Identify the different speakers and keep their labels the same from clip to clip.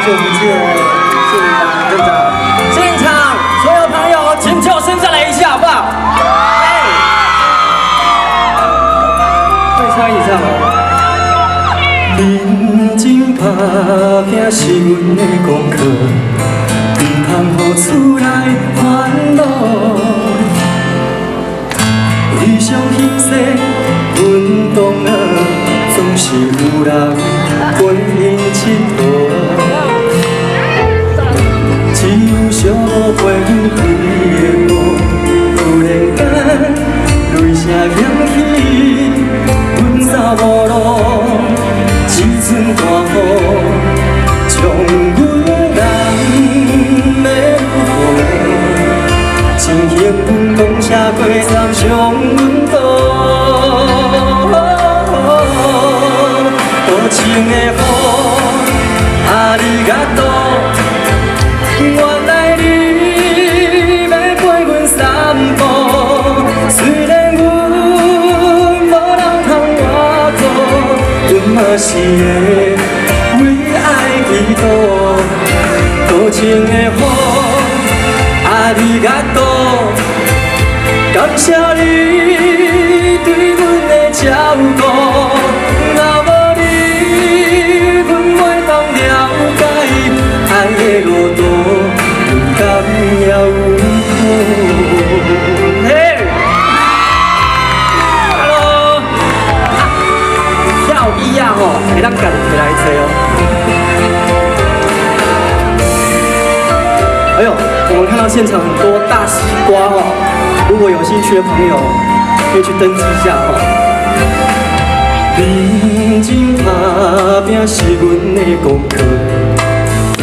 Speaker 1: 久不见，谢谢大家。现场所有朋友，请叫声再来一下，好不好？会唱一唱吗？认真打拼是阮的功课，唔通予厝内烦恼。理想形式运动啊，总是有人陪因佚佗。只有寂寞陪阮规个梦，忽然间泪声响起，阮走无路。一阵大雨，将阮人要破。真幸运，公车过站将阮倒。无情的雨，阿里嘎多。原来你要陪阮散步，虽然阮无人通我靠，阮嘛是会为爱祈祷。无情的雨，阿里嘎多，感谢你对阮的照顾。若无你，阮袂当了解爱的路途，不甘也有苦。Hello， 跳一样哦，会当赶起来吹哦。哎呦，我们看到现场很多大西瓜哦，如果有兴趣的朋友，可以去登记一下哦。认真打拼是阮的功课，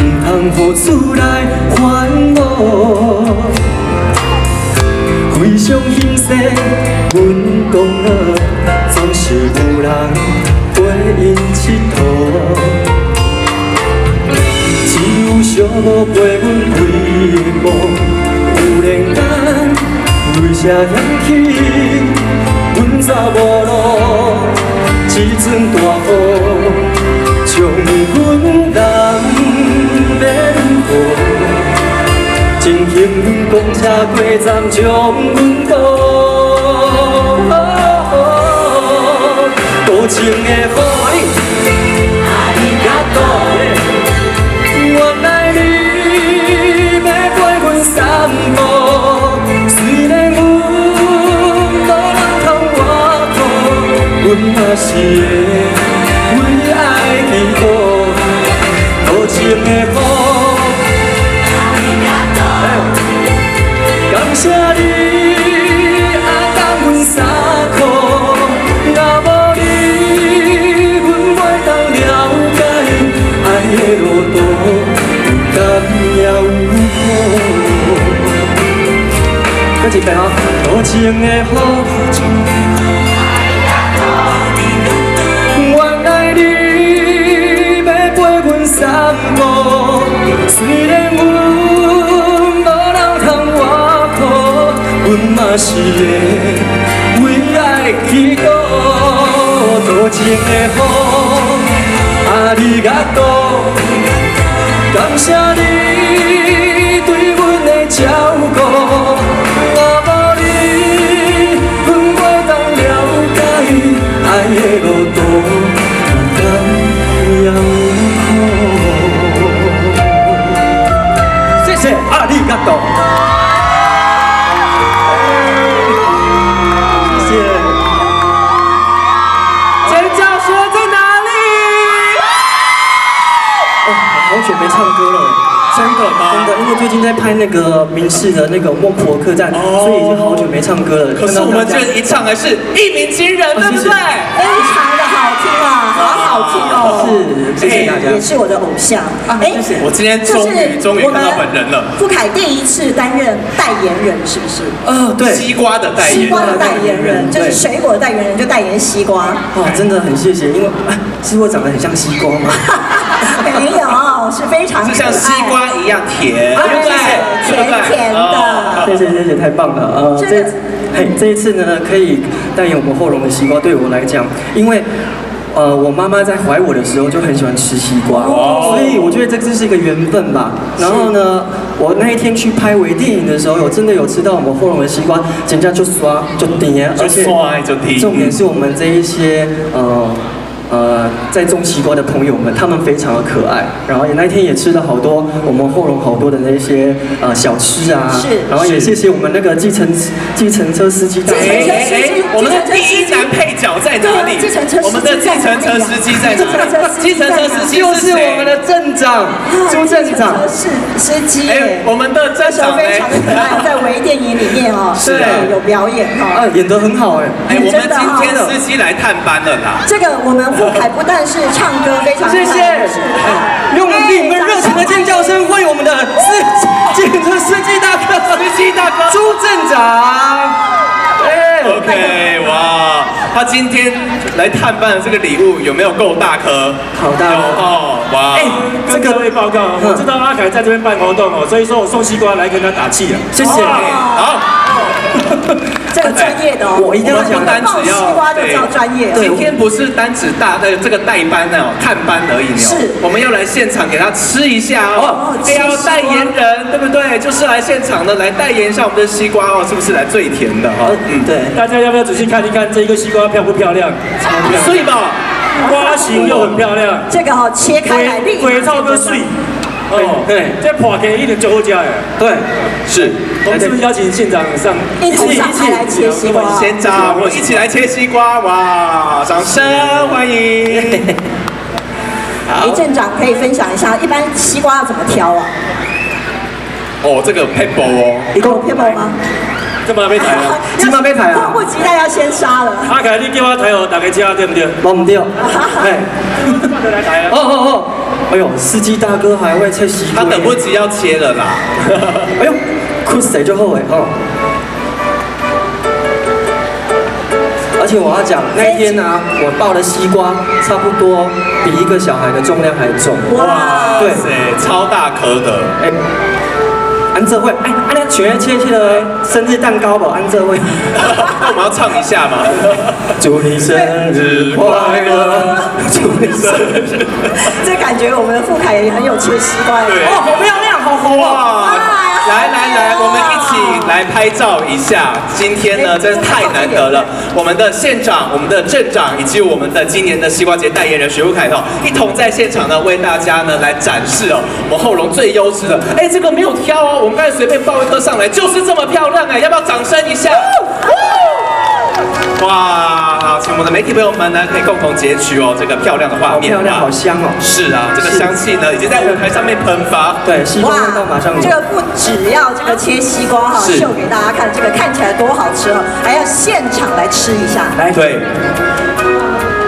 Speaker 1: 唔通予厝内烦恼。非常欣赏阮讲了，总是有人陪因佚佗。只有寂寞陪阮规个梦，忽然间泪声响起，阮走无路。一阵大雨，将阮人要破。真幸运，公车过站将阮倒。无情的雨，阿里嘎多。原来你要陪阮散步，虽然阮无人通我靠，阮嘛是会为爱祈祷。无情的雨，阿里嘎多，感谢你当阮衫裤，若无你，阮袂当了解爱的路途。跟一遍哦，无情的雨，原来你要陪阮散步，虽然阮无人通我靠，阮嘛是会为爱祈祷。无情的雨，阿里嘎多，感谢你对阮的照顾。爱的路途，不甘也有苦。谢谢阿里嘎多，谢谢。尖叫声在哪里？哦，好久没唱歌了。
Speaker 2: 真的吗？
Speaker 1: 真的，因为最近在拍那个民视的那个《孟婆客栈》，所以已经好久没唱歌了。
Speaker 2: 可是我们这一唱还是一鸣惊人，对不对？
Speaker 3: 非常的好听啊，好好听哦！
Speaker 1: 是，谢谢大家。
Speaker 3: 也是我的偶像。
Speaker 1: 谢谢。
Speaker 2: 我今天终于看到本人了。
Speaker 3: 傅凯第一次担任代言人，是不是？
Speaker 1: 对。
Speaker 2: 西瓜的代言人。
Speaker 3: 西瓜的代言人，就是水果的代言人，就代言西瓜。
Speaker 1: 哇，真的很谢谢，因为是我长得很像西瓜吗？
Speaker 3: 没有，是非常
Speaker 2: 是像西瓜一样甜，对不对？
Speaker 3: 甜甜的。
Speaker 1: 谢谢，太棒了。这一次呢，可以代言我们后龙的西瓜，对我来讲，因为我妈妈在怀我的时候就很喜欢吃西瓜，所以我觉得这是一个缘分吧。然后呢，我那一天去拍微电影的时候，我真的有吃到我们后龙的西瓜，人家就刷就点，而且重点是我们这一些在种西瓜的朋友们，他们非常的可爱。然后那一天也吃了好多我们后龙好多的那些小吃啊，
Speaker 3: 是。
Speaker 1: 然后也谢谢我们那个计程车司机大哥。
Speaker 2: 我们的第一男配角在哪里？我们的计程车司机在哪里？计程车司机
Speaker 1: 就是我们的镇长朱镇长。
Speaker 3: 司机。
Speaker 2: 我们的镇长
Speaker 3: 非常的可爱，在微电影里面哦，是有表演哈，
Speaker 1: 演得很好哎。
Speaker 2: 我们今天的司机来探班了啦。
Speaker 3: 这个我们富凯不但是唱歌非常
Speaker 1: 谢谢，用你们热情的尖叫声欢迎我们的计程车司机大哥，朱镇长。
Speaker 2: OK， 哇，他今天来探班的这个礼物有没有够大颗？
Speaker 1: 好大
Speaker 2: 哦，哇！
Speaker 4: 跟各位报告，我知道阿凯在这边办活动哦，所以说我送西瓜来跟他打气啊。
Speaker 1: 谢谢。好。
Speaker 3: 这个专业的哦，
Speaker 1: 我一定要
Speaker 2: 讲，
Speaker 3: 抱西瓜就叫专业。
Speaker 2: 今天不是单指这个代班哦，探班而已哦。
Speaker 3: 是，
Speaker 2: 我们要来现场给他吃一下哦。要代言人对不对？就是来现场的来代言一下我们的西瓜哦，是不是来最甜的哈？
Speaker 1: 对。
Speaker 4: 大家要不要仔细看一看这个西瓜漂不漂亮？
Speaker 2: 所以吧，
Speaker 4: 花型又很漂亮。
Speaker 3: 这个哦，切开来
Speaker 4: 鬼超跟水。哦，对，这破给一点就好吃哎。
Speaker 1: 对，
Speaker 2: 是。
Speaker 4: 我们是不是邀请县长上
Speaker 3: 一起来切西瓜？
Speaker 2: 县长，我一起来切西瓜，哇！掌声欢迎。
Speaker 3: 镇长可以分享一下，一般西瓜要怎么挑啊？
Speaker 2: 哦，这个 pebble 哦，
Speaker 3: 一个 pebble 吗？
Speaker 4: 这么没抬啊？
Speaker 1: 这么没抬啊？
Speaker 3: 迫不及待要先杀了。
Speaker 4: 阿凯，你叫我抬哦，大家吃对不对？
Speaker 1: 我唔对。哎，
Speaker 4: 慢点来抬啊！
Speaker 1: 哦，哎呦，司机大哥还会切西瓜，
Speaker 2: 他等不及要切了啦。
Speaker 1: 哎呦，哭死就后悔哦。而且我要讲，那一天啊，我抱的西瓜差不多比一个小孩的重量还重。
Speaker 2: 哇，对，超大颗的。哎，
Speaker 1: 安这会，哎，安那全切的生日蛋糕吧，安这会。
Speaker 2: 那我们要唱一下吗？
Speaker 1: 祝你生日快乐，祝你生日。
Speaker 3: 这感觉我们的富凯也很有切西瓜的。
Speaker 2: 对，
Speaker 1: 哦，好漂亮，好红
Speaker 2: 哇！来，我们一起来拍照一下。今天呢，真是太难得了。我们的县长、我们的镇长以及我们的今年的西瓜节代言人许富凯哦，一同在现场呢为大家呢来展示哦，我们后龙最优质的。哎，这个没有挑哦，我们刚才随便抱一颗上来，就是这么漂亮哎，要不要掌声一下？哇，好，请我们的媒体朋友们呢，可以共同截取哦这个漂亮的画面。
Speaker 1: 好漂亮，好香哦。
Speaker 2: 是啊，这个香气呢，已经在舞台上面喷发。
Speaker 1: 对，西瓜味道马上有。
Speaker 3: 这个不只要这个切西瓜哈，秀给大家看，这个看起来多好吃哦，还要现场来吃一下。
Speaker 1: 来，
Speaker 2: 对。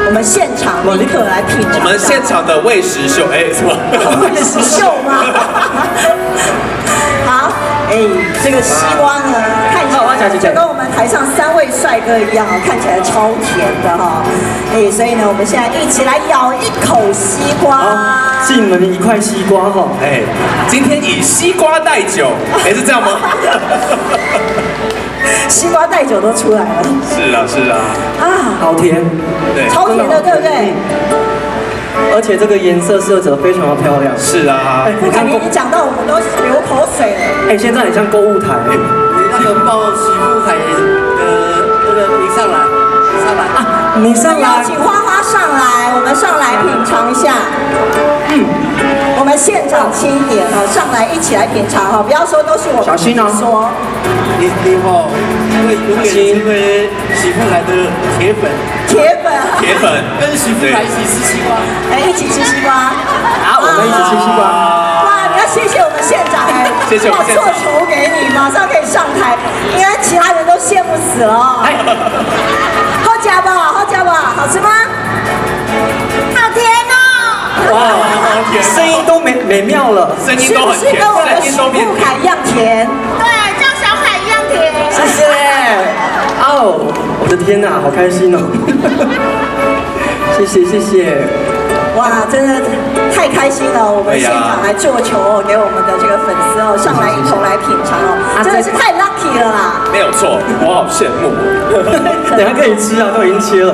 Speaker 3: 我们现场立刻来品尝。
Speaker 2: 我们现场的喂食秀，哎，什么？
Speaker 3: 喂食秀吗？好，哎，这个西瓜呢，看起来就跟我们台上3位帅哥一样哦，看起来超甜的哈。哎，所以呢，我们现在一起来咬一口西瓜，
Speaker 1: 敬你们一块西瓜哈。
Speaker 2: 哎，今天以西瓜代酒，哎，是这样吗？
Speaker 3: 西瓜带酒都出来了。
Speaker 2: 是啊。
Speaker 3: 啊，
Speaker 1: 好甜，
Speaker 2: 对，
Speaker 3: 超甜的，对不对？
Speaker 1: 而且这个颜色色泽非常的漂亮。
Speaker 2: 是啊。
Speaker 3: 富凯，你讲到我们都流口水了。
Speaker 1: 哎，现在很像购物台。
Speaker 5: 你那个抱许富凯你上来啊，
Speaker 1: 你上来。
Speaker 3: 邀请花花上来，我们上来品尝一下。我们县长钦点哦，上来一起来品尝哈，不要说都是我们
Speaker 1: 小心哦。
Speaker 3: 说，
Speaker 5: 你哦，会永远成为许富凯的铁粉，
Speaker 2: 跟
Speaker 5: 许富凯一起吃西瓜，
Speaker 3: 哎，一起吃西瓜，
Speaker 1: 好，我们一起吃西瓜。
Speaker 3: 哇，你要谢谢我们县长哎，
Speaker 2: 谢谢我们县长，
Speaker 3: 做球给你，马上可以上台，应该其他人都羡慕死了哦。好吃不？好吃吗？好甜哦！
Speaker 1: 哇，声音都美妙了，
Speaker 2: 声音都很甜，
Speaker 3: 是不是跟我们许富凯一样甜？
Speaker 6: 对，像小凯一样甜。
Speaker 1: 谢谢。哦，我的天哪，好开心哦！谢谢。
Speaker 3: 哇，真的太开心了！我们现场来做球哦，给我们的这个粉丝哦，上来一同来品尝哦，真的是太 lucky 了啦！
Speaker 2: 没有错，我好羡慕。
Speaker 1: 等下可以吃啊，都已经切了。